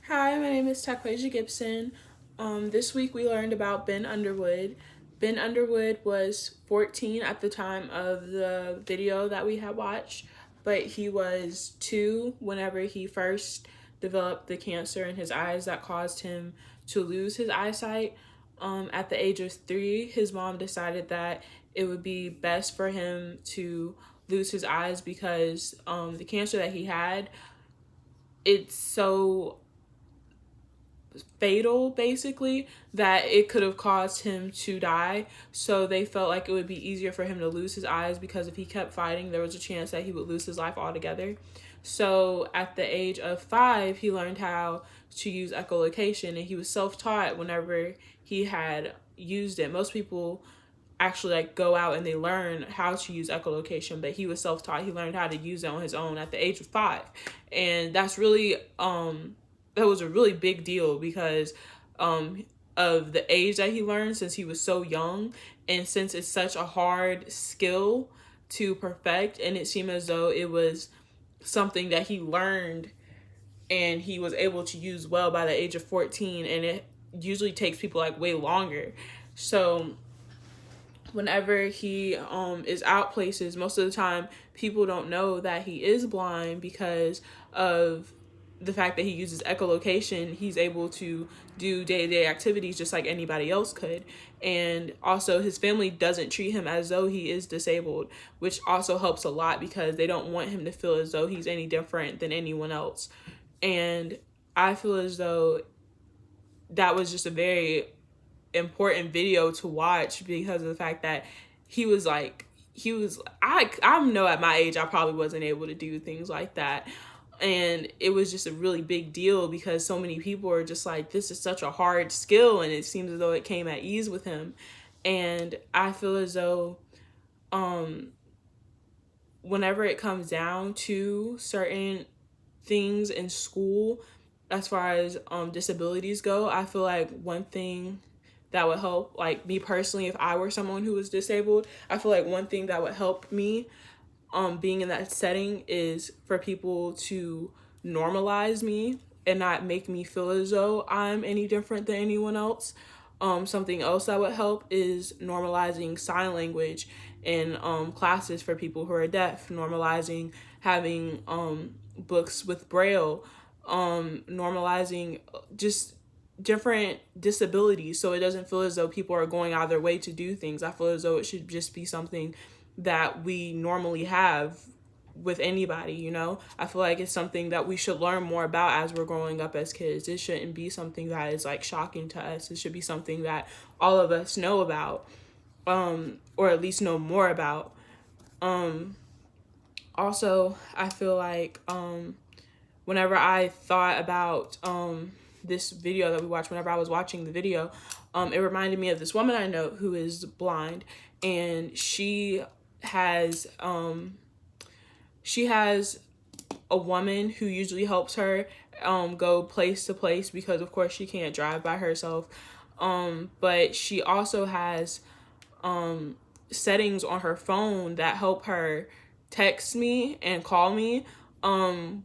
Hi, my name is Takweja Gibson. This week we learned about Ben Underwood. Ben Underwood was 14 at the time of the video that we had watched, but he was 2 whenever he first developed the cancer in his eyes that caused him to lose his eyesight. At the age of 3, his mom decided that it would be best for him to lose his eyes because the cancer that he had, it's so fatal basically that it could have caused him to die. So they felt like it would be easier for him to lose his eyes because if he kept fighting there was a chance that he would lose his life altogether. So at the age of 5 he learned how to use echolocation, and he was self-taught whenever he had used it. Most people actually go out and they learn how to use echolocation, but he was self-taught. He learned how to use it on his own at the age of 5, and that's really that was a really big deal because of the age that he learned, since he was so young, and since it's such a hard skill to perfect, and it seemed as though it was something that he learned and he was able to use well by the age of 14, and it usually takes people way longer. So whenever he is out places, most of the time people don't know that he is blind because of the fact that he uses echolocation. He's able to do day-to-day activities just like anybody else could, and also his family doesn't treat him as though he is disabled, which also helps a lot because they don't want him to feel as though he's any different than anyone else. And I feel as though that was just a very important video to watch because of the fact that I know at my age I probably wasn't able to do things like that, and it was just a really big deal because so many people are just like, this is such a hard skill, and it seems as though it came at ease with him. And I feel as though whenever it comes down to certain things in school as far as disabilities go, I feel like one thing that would help, like me personally, if I were someone who was disabled, I feel like one thing that would help me being in that setting is for people to normalize me and not make me feel as though I'm any different than anyone else. Something else that would help is normalizing sign language in classes for people who are deaf, normalizing having books with braille, normalizing just different disabilities so it doesn't feel as though people are going out of their way to do things. I feel as though it should just be something that we normally have with anybody, you know? I feel like it's something that we should learn more about as we're growing up as kids. It shouldn't be something that is shocking to us. It should be something that all of us know about, or at least know more about. Also, I feel like whenever I thought about this video that we watched, whenever I was watching the video, it reminded me of this woman I know who is blind, and she has a woman who usually helps her go place to place because of course she can't drive by herself, but she also has settings on her phone that help her text me and call me.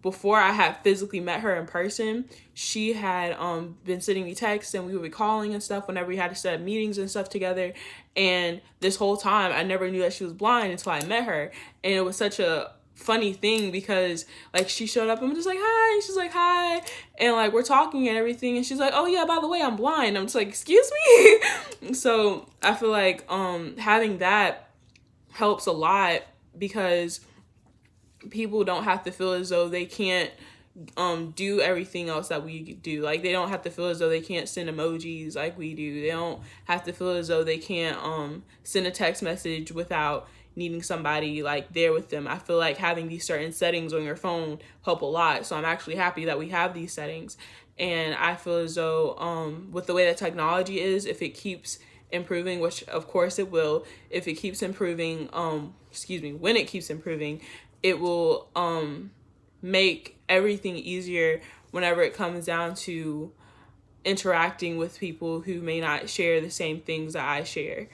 Before I had physically met her in person, she had been sending me texts and we would be calling and stuff whenever we had to set up meetings and stuff together. And this whole time I never knew that she was blind until I met her, and it was such a funny thing because she showed up and I'm just like, hi, and she's like, hi, and we're talking and everything, and she's like, oh yeah, by the way, I'm blind. I'm just like, excuse me. So I feel like having that helps a lot because people don't have to feel as though they can't do everything else that we do. They don't have to feel as though they can't send emojis like we do. They don't have to feel as though they can't send a text message without needing somebody there with them. I feel like having these certain settings on your phone help a lot. So I'm actually happy that we have these settings. And I feel as though with the way that technology is, if it keeps improving, which of course it will, if it keeps improving, when it keeps improving, it will make everything easier whenever it comes down to interacting with people who may not share the same things that I share.